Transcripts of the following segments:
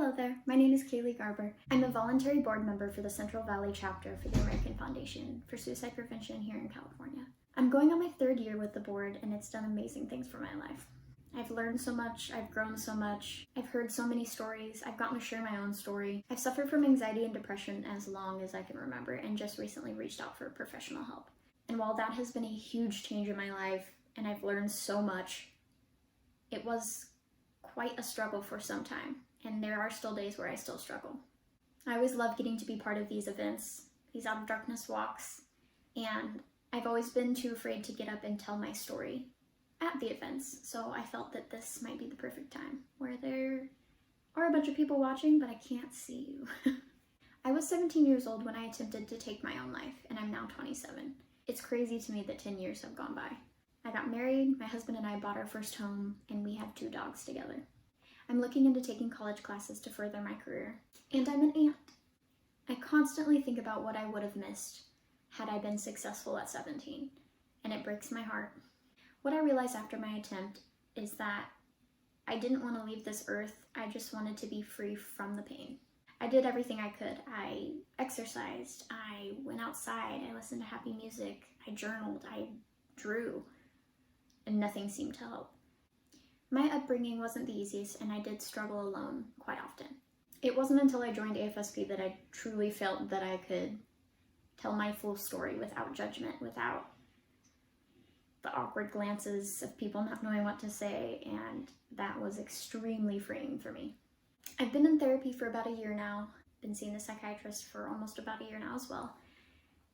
Hello there, my name is Kaylee Garber. I'm a voluntary board member for the Central Valley chapter for the American Foundation for Suicide Prevention here in California. I'm going on my third year with the board and it's done amazing things for my life. I've learned so much, I've grown so much, I've heard so many stories, I've gotten to share my own story. I've suffered from anxiety and depression as long as I can remember and just recently reached out for professional help. And while that has been a huge change in my life and I've learned so much, it was quite a struggle for some time. And there are still days where I still struggle. I always love getting to be part of these events, these Out of Darkness walks, and I've always been too afraid to get up and tell my story at the events, so I felt that this might be the perfect time, where there are a bunch of people watching, but I can't see you. I was 17 years old when I attempted to take my own life, and I'm now 27. It's crazy to me that 10 years have gone by. I got married, my husband and I bought our first home, and we have 2 dogs together. I'm looking into taking college classes to further my career, and I'm an aunt. I constantly think about what I would have missed had I been successful at 17, and it breaks my heart. What I realized after my attempt is that I didn't want to leave this earth, I just wanted to be free from the pain. I did everything I could. I exercised, I went outside, I listened to happy music, I journaled, I drew, and nothing seemed to help. My upbringing wasn't the easiest, and I did struggle alone quite often. It wasn't until I joined AFSP that I truly felt that I could tell my full story without judgment, without the awkward glances of people not knowing what to say, and that was extremely freeing for me. I've been in therapy for about a year now, been seeing a psychiatrist for almost about a year now as well,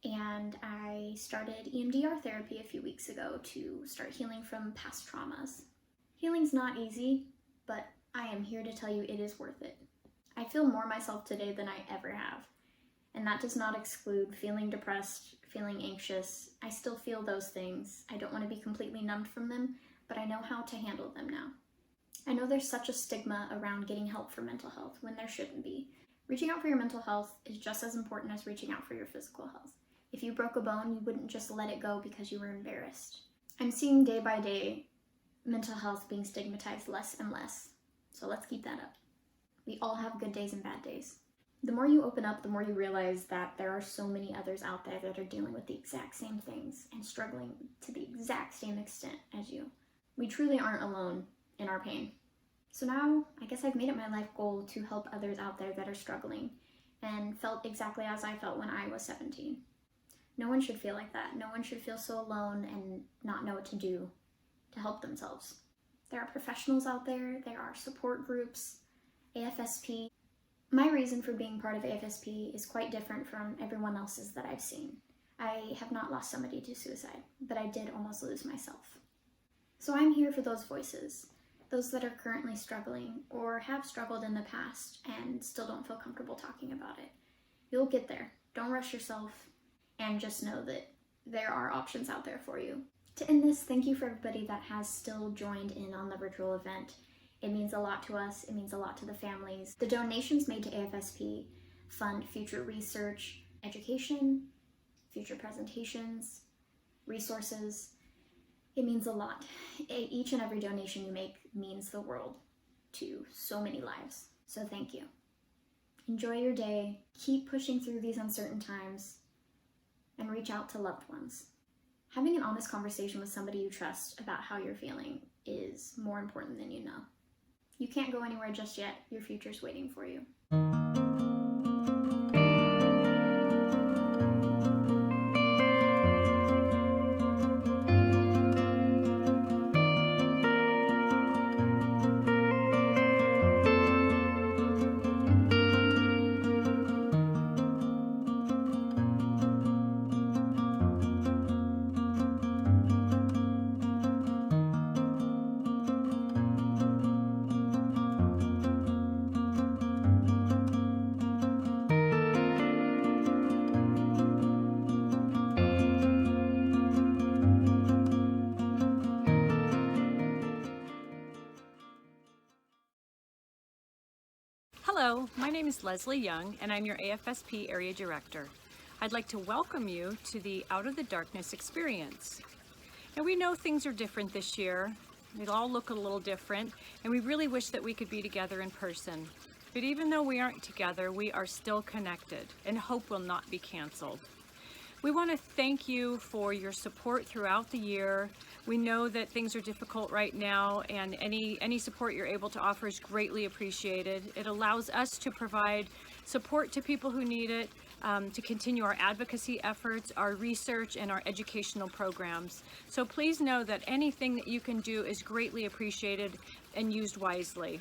and I started EMDR therapy a few weeks ago to start healing from past traumas. Healing's not easy, but I am here to tell you it is worth it. I feel more myself today than I ever have, and that does not exclude feeling depressed, feeling anxious. I still feel those things. I don't want to be completely numbed from them, but I know how to handle them now. I know there's such a stigma around getting help for mental health when there shouldn't be. Reaching out for your mental health is just as important as reaching out for your physical health. If you broke a bone, you wouldn't just let it go because you were embarrassed. I'm seeing day by day mental health being stigmatized less and less, so let's keep that up. We all have good days and bad days. The more you open up, the more you realize that there are so many others out there that are dealing with the exact same things and struggling to the exact same extent as you. We truly aren't alone in our pain. So now, I guess I've made it my life goal to help others out there that are struggling and felt exactly as I felt when I was 17. No one should feel like that. No one should feel so alone and not know what to do to help themselves. There are professionals out there, there are support groups, AFSP. My reason for being part of AFSP is quite different from everyone else's that I've seen. I have not lost somebody to suicide, but I did almost lose myself. So I'm here for those voices, those that are currently struggling or have struggled in the past and still don't feel comfortable talking about it. You'll get there. Don't rush yourself, and just know that there are options out there for you. To end this, thank you for everybody that has still joined in on the virtual event. It means a lot to us, it means a lot to the families. The donations made to AFSP fund future research, education, future presentations, resources. It means a lot. Each and every donation you make means the world to so many lives. So thank you. Enjoy your day, keep pushing through these uncertain times, and reach out to loved ones. Having an honest conversation with somebody you trust about how you're feeling is more important than you know. You can't go anywhere just yet. Your future's waiting for you. Hello, my name is Leslie Young and I'm your AFSP Area Director. I'd like to welcome you to the Out of the Darkness experience. Now we know things are different this year. They all look a little different and we really wish that we could be together in person. But even though we aren't together, we are still connected, and hope will not be canceled. We want to thank you for your support throughout the year. We know that things are difficult right now, and any support you're able to offer is greatly appreciated. It allows us to provide support to people who need it, to continue our advocacy efforts, our research, and our educational programs. So please know that anything that you can do is greatly appreciated and used wisely.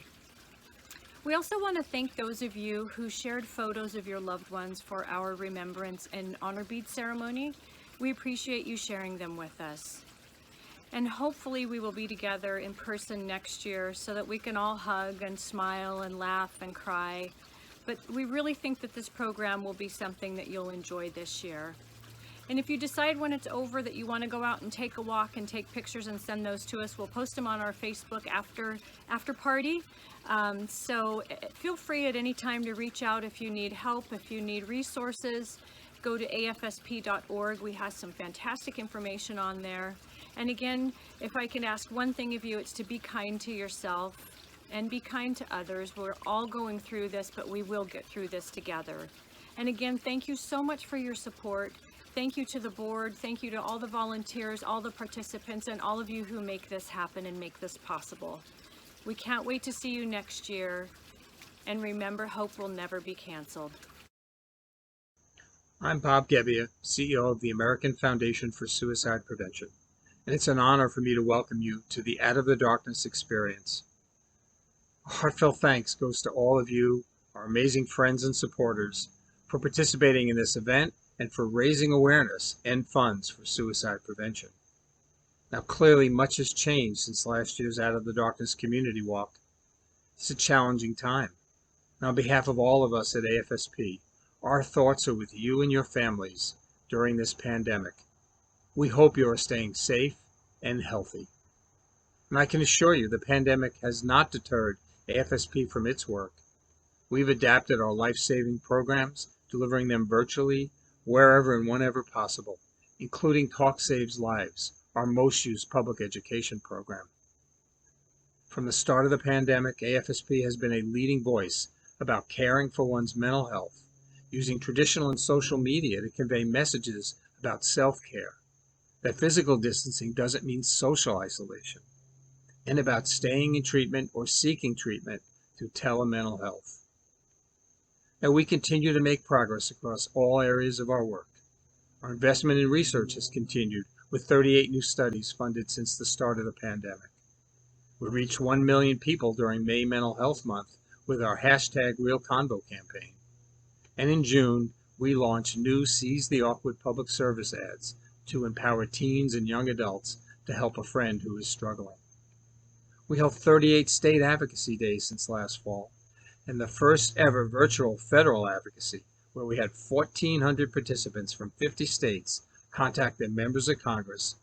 We also want to thank those of you who shared photos of your loved ones for our remembrance and honor bead ceremony. We appreciate you sharing them with us. And hopefully we will be together in person next year so that we can all hug and smile and laugh and cry. But we really think that this program will be something that you'll enjoy this year. And if you decide when it's over that you want to go out and take a walk and take pictures and send those to us, we'll post them on our Facebook after party. So feel free at any time to reach out if you need help, if you need resources. Go to afsp.org. We have some fantastic information on there. And again, if I can ask one thing of you, it's to be kind to yourself and be kind to others. We're all going through this, but we will get through this together. And again, thank you so much for your support. Thank you to the board. Thank you to all the volunteers, all the participants, and all of you who make this happen and make this possible. We can't wait to see you next year. And remember, hope will never be canceled. I'm Bob Gebbia, CEO of the American Foundation for Suicide Prevention, and it's an honor for me to welcome you to the Out of the Darkness experience. A heartfelt thanks goes to all of you, our amazing friends and supporters, for participating in this event and for raising awareness and funds for suicide prevention. Now, clearly, much has changed since last year's Out of the Darkness community walk. It's a challenging time. And on behalf of all of us at AFSP, our thoughts are with you and your families during this pandemic. We hope you are staying safe and healthy. And I can assure you the pandemic has not deterred AFSP from its work. We've adapted our life-saving programs, delivering them virtually, wherever and whenever possible, including Talk Saves Lives, our most used public education program. From the start of the pandemic, AFSP has been a leading voice about caring for one's mental health, using traditional and social media to convey messages about self-care, that physical distancing doesn't mean social isolation, and about staying in treatment or seeking treatment through telemental health. Now, we continue to make progress across all areas of our work. Our investment in research has continued with 38 new studies funded since the start of the pandemic. We reached 1 million people during May Mental Health Month with our #RealConvo campaign. And in June, we launched new Seize the Awkward public service ads to empower teens and young adults to help a friend who is struggling. We held 38 state advocacy days since last fall, and the first ever virtual federal advocacy, where we had 1,400 participants from 50 states contact their members of Congress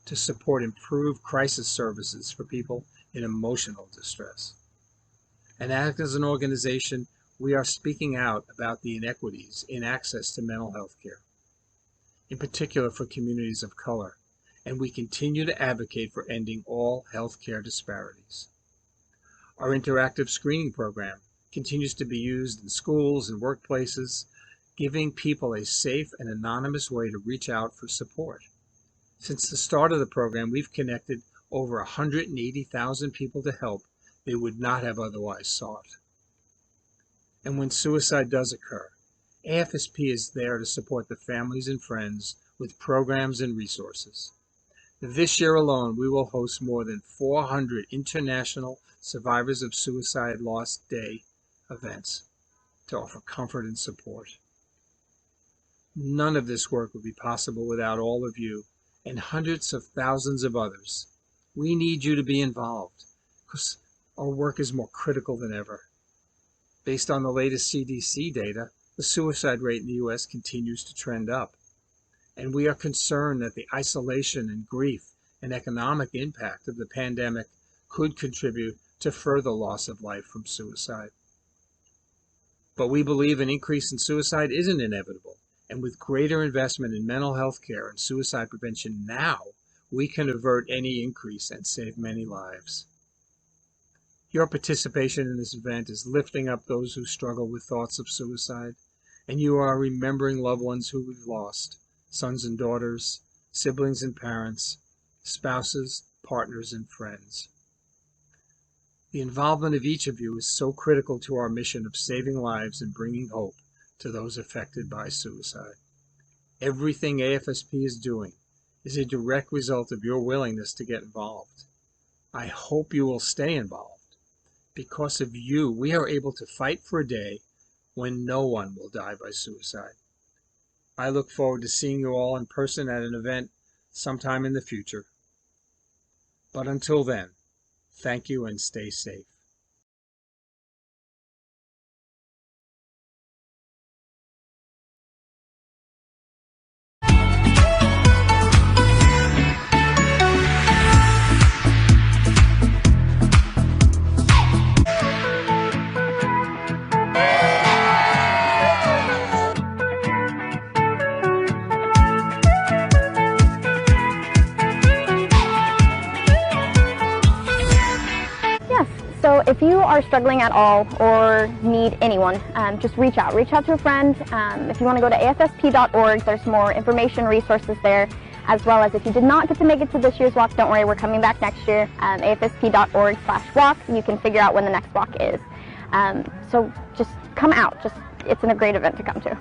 to support improved crisis services for people in emotional distress. And as an organization, we are speaking out about the inequities in access to mental health care, in particular for communities of color, and we continue to advocate for ending all health care disparities. Our interactive screening program continues to be used in schools and workplaces, giving people a safe and anonymous way to reach out for support. Since the start of the program, we've connected over 180,000 people to help they would not have otherwise sought. And when suicide does occur, AFSP is there to support the families and friends with programs and resources. This year alone, we will host more than 400 International Survivors of Suicide Loss Day events to offer comfort and support. None of this work would be possible without all of you and hundreds of thousands of others. We need you to be involved because our work is more critical than ever. Based on the latest CDC data, the suicide rate in the U.S. continues to trend up. And we are concerned that the isolation and grief and economic impact of the pandemic could contribute to further loss of life from suicide. But we believe an increase in suicide isn't inevitable, and with greater investment in mental health care and suicide prevention now, we can avert any increase and save many lives. Your participation in this event is lifting up those who struggle with thoughts of suicide, and you are remembering loved ones who we've lost, sons and daughters, siblings and parents, spouses, partners, and friends. The involvement of each of you is so critical to our mission of saving lives and bringing hope to those affected by suicide. Everything AFSP is doing is a direct result of your willingness to get involved. I hope you will stay involved. Because of you, we are able to fight for a day when no one will die by suicide. I look forward to seeing you all in person at an event sometime in the future. But until then, thank you and stay safe. So if you are struggling at all or need anyone, just reach out. Reach out to a friend. If you want to go to afsp.org, there's more information, resources there, as well as if you did not get to make it to this year's walk, don't worry, we're coming back next year. afsp.org/walk. You can figure out when the next walk is. So just come out. It's a great event to come to.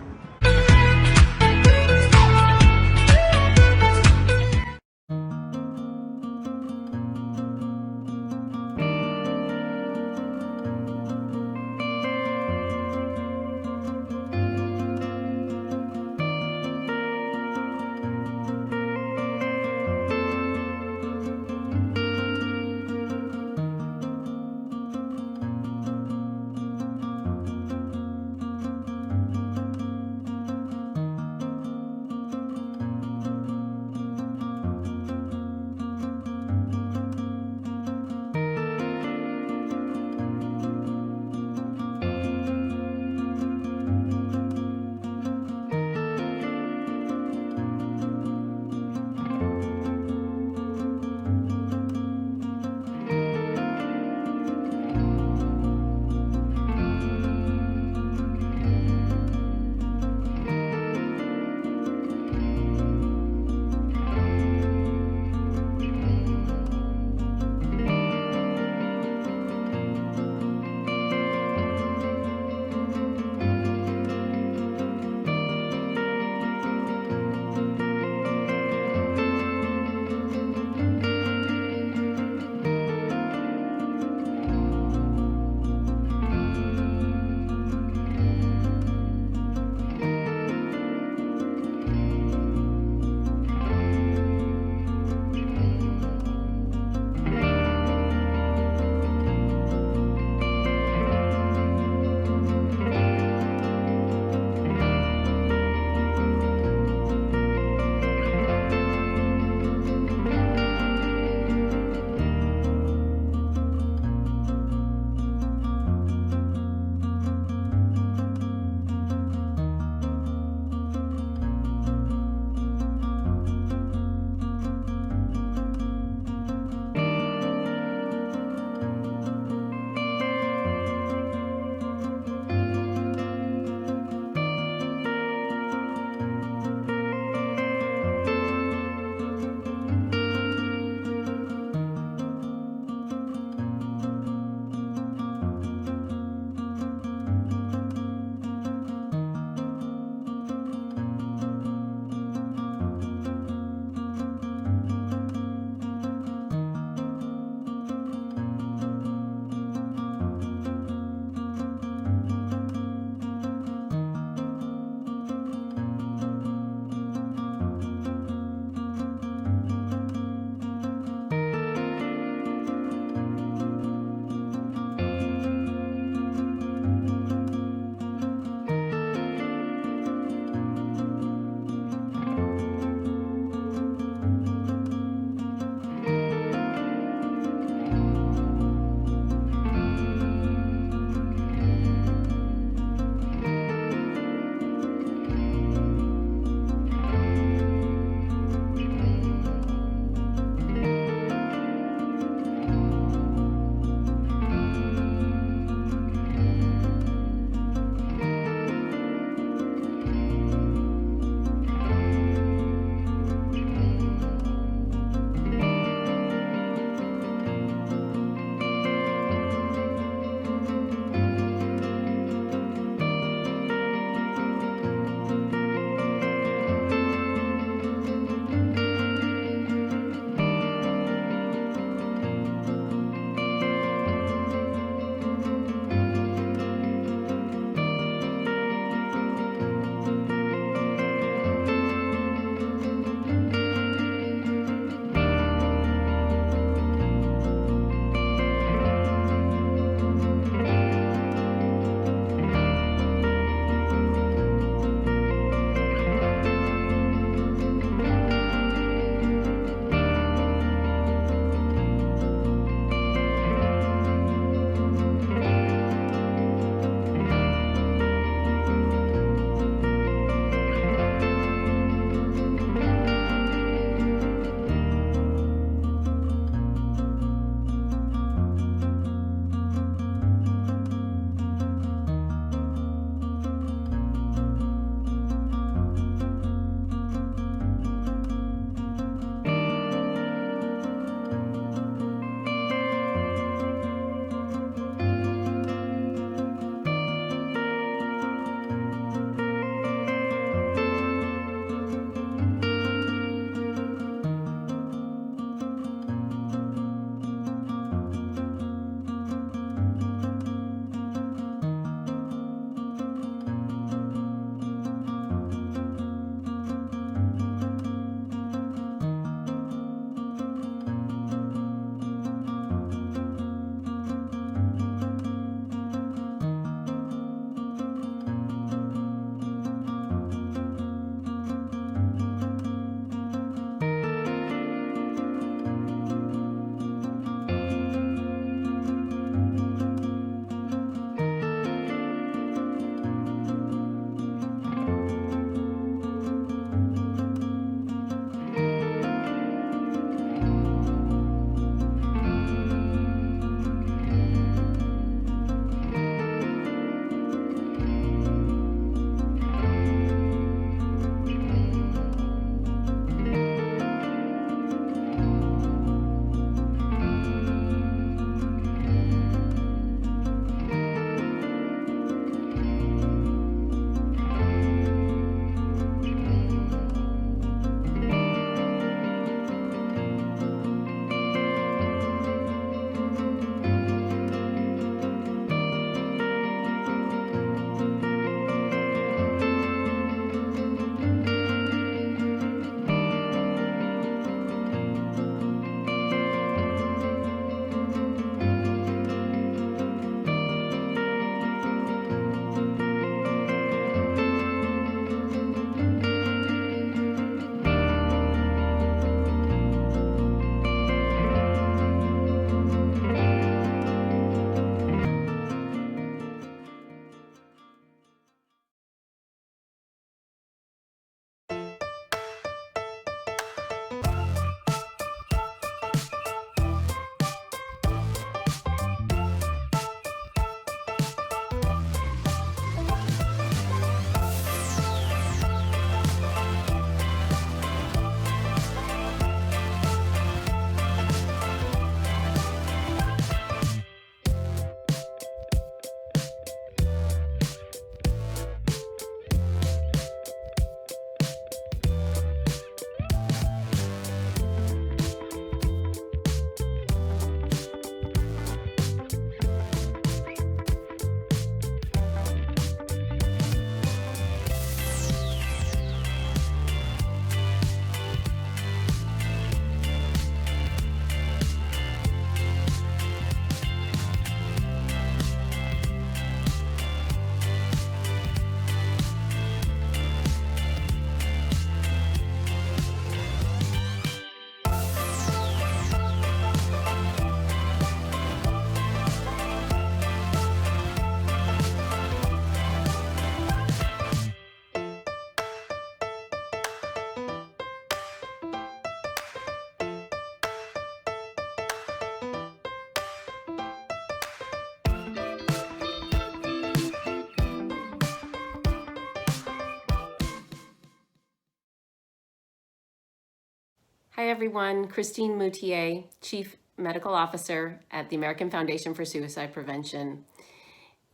Hi everyone, Christine Moutier, Chief Medical Officer at the American Foundation for Suicide Prevention.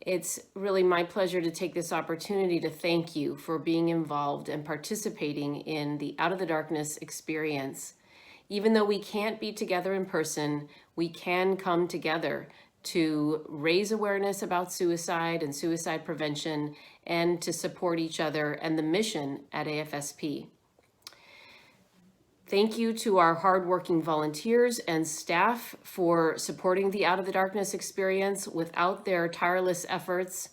It's really my pleasure to take this opportunity to thank you for being involved and participating in the Out of the Darkness experience. Even though we can't be together in person, we can come together to raise awareness about suicide and suicide prevention and to support each other and the mission at AFSP. Thank you to our hardworking volunteers and staff for supporting the Out of the Darkness experience. Without their tireless efforts,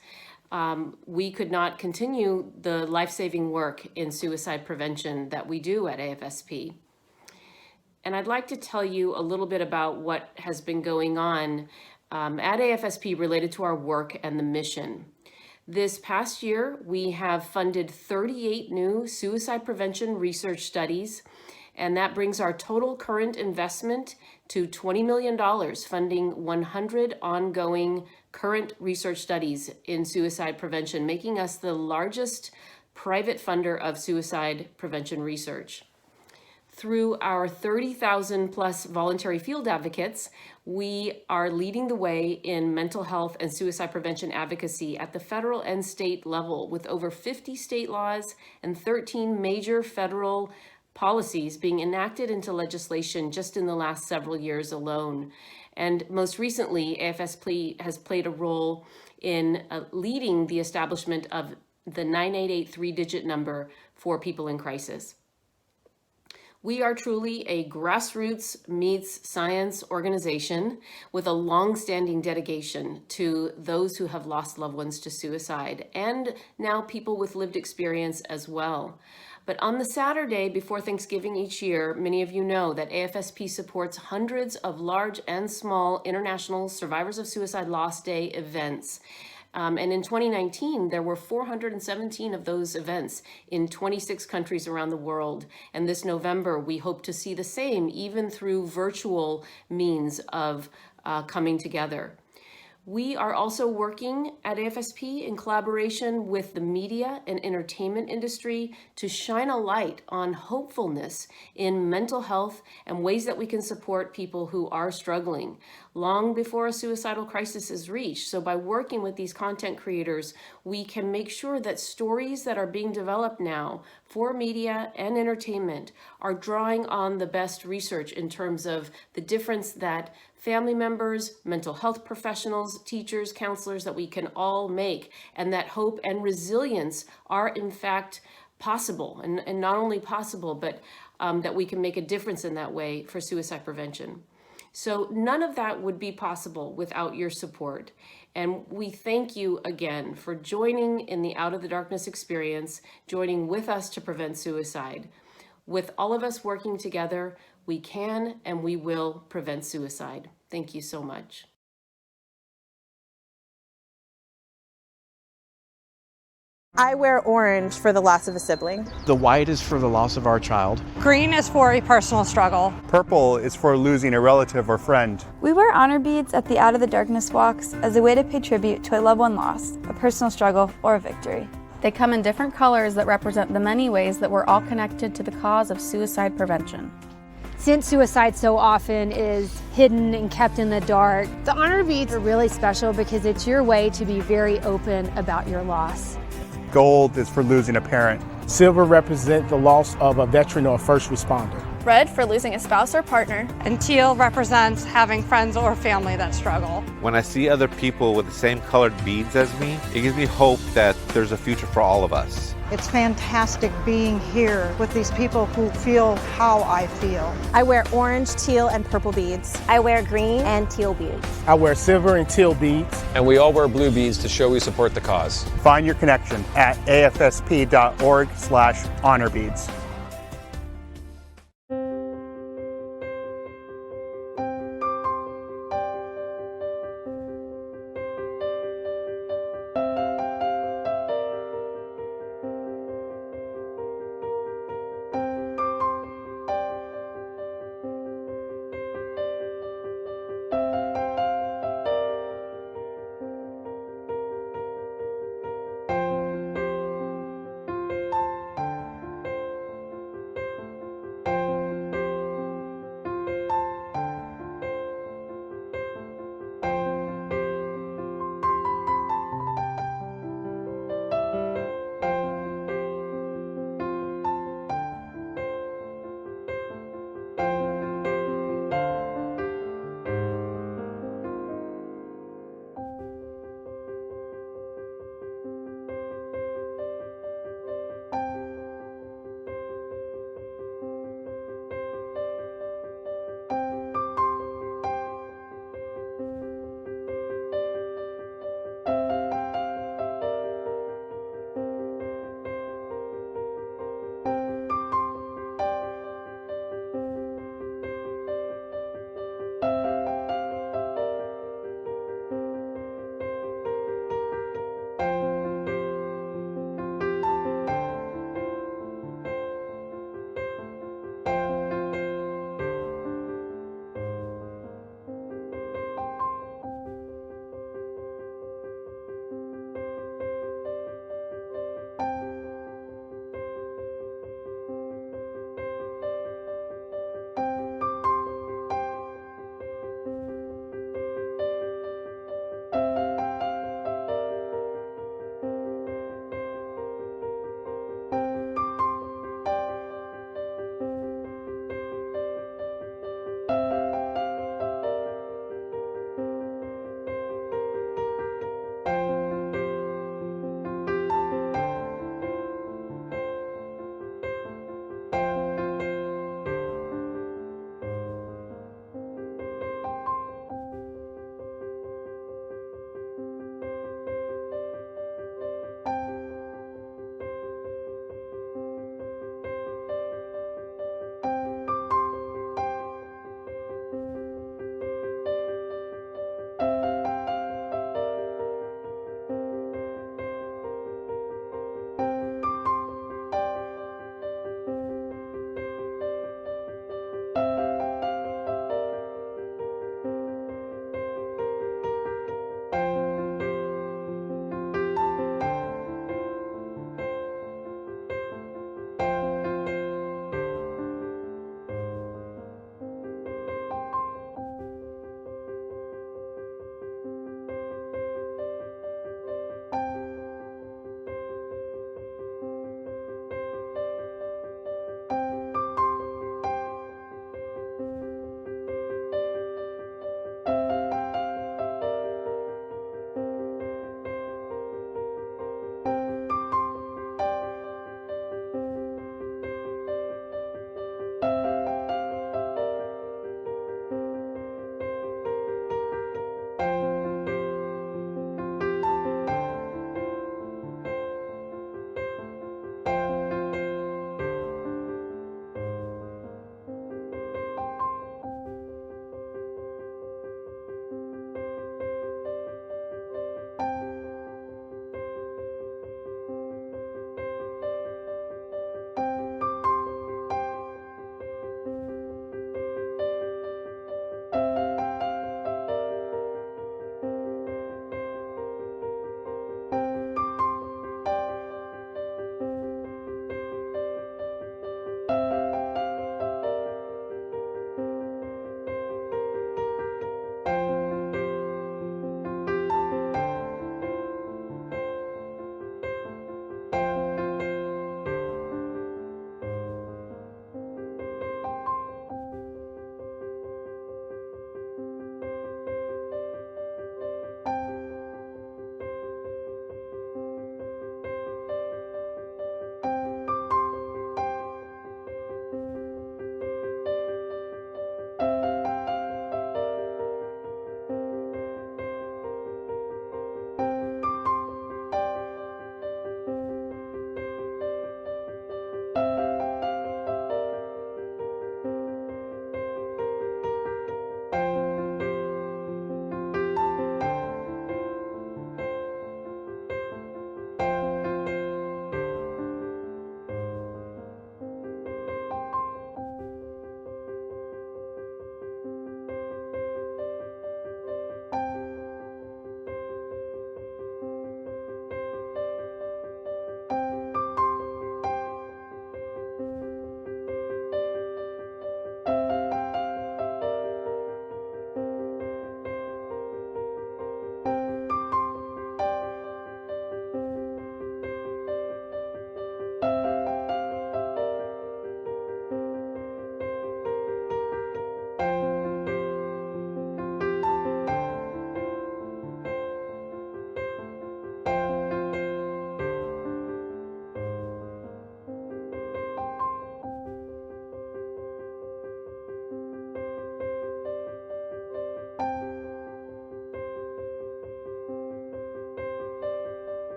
we could not continue the life-saving work in suicide prevention that we do at AFSP. And I'd like to tell you a little bit about what has been going on at AFSP related to our work and the mission. This past year, we have funded 38 new suicide prevention research studies, and that brings our total current investment to $20 million, funding 100 ongoing current research studies in suicide prevention, making us the largest private funder of suicide prevention research. Through our 30,000 plus voluntary field advocates, we are leading the way in mental health and suicide prevention advocacy at the federal and state level, with over 50 state laws and 13 major federal policies being enacted into legislation just in the last several years alone. And most recently, AFSP has played a role in leading the establishment of the 988 three-digit number for people in crisis. We are truly a grassroots meets science organization with a long-standing dedication to those who have lost loved ones to suicide, and now people with lived experience as well. But on the Saturday before Thanksgiving each year, many of you know that AFSP supports hundreds of large and small international Survivors of Suicide Loss Day events. And in 2019, there were 417 of those events in 26 countries around the world. And this November, we hope to see the same, even through virtual means of coming together. We are also working at AFSP in collaboration with the media and entertainment industry to shine a light on hopefulness in mental health and ways that we can support people who are struggling long before a suicidal crisis is reached. So by working with these content creators, we can make sure that stories that are being developed now for media and entertainment are drawing on the best research in terms of the difference that family members, mental health professionals, teachers, counselors, that we can all make, and that hope and resilience are in fact possible, and not only possible, but that we can make a difference in that way for suicide prevention. So none of that would be possible without your support. And we thank you again for joining in the Out of the Darkness experience, joining with us to prevent suicide. With all of us working together, we can and we will prevent suicide. Thank you so much. I wear orange for the loss of a sibling. The white is for the loss of our child. Green is for a personal struggle. Purple is for losing a relative or friend. We wear honor beads at the Out of the Darkness walks as a way to pay tribute to a loved one lost, a personal struggle, or a victory. They come in different colors that represent the many ways that we're all connected to the cause of suicide prevention. Since suicide so often is hidden and kept in the dark, the honor beads are really special because it's your way to be very open about your loss. Gold is for losing a parent. Silver represents the loss of a veteran or a first responder. Red for losing a spouse or partner. And teal represents having friends or family that struggle. When I see other people with the same colored beads as me, it gives me hope that there's a future for all of us. It's fantastic being here with these people who feel how I feel. I wear orange, teal, and purple beads. I wear green and teal beads. I wear silver and teal beads. And we all wear blue beads to show we support the cause. Find your connection at afsp.org/honorbeads.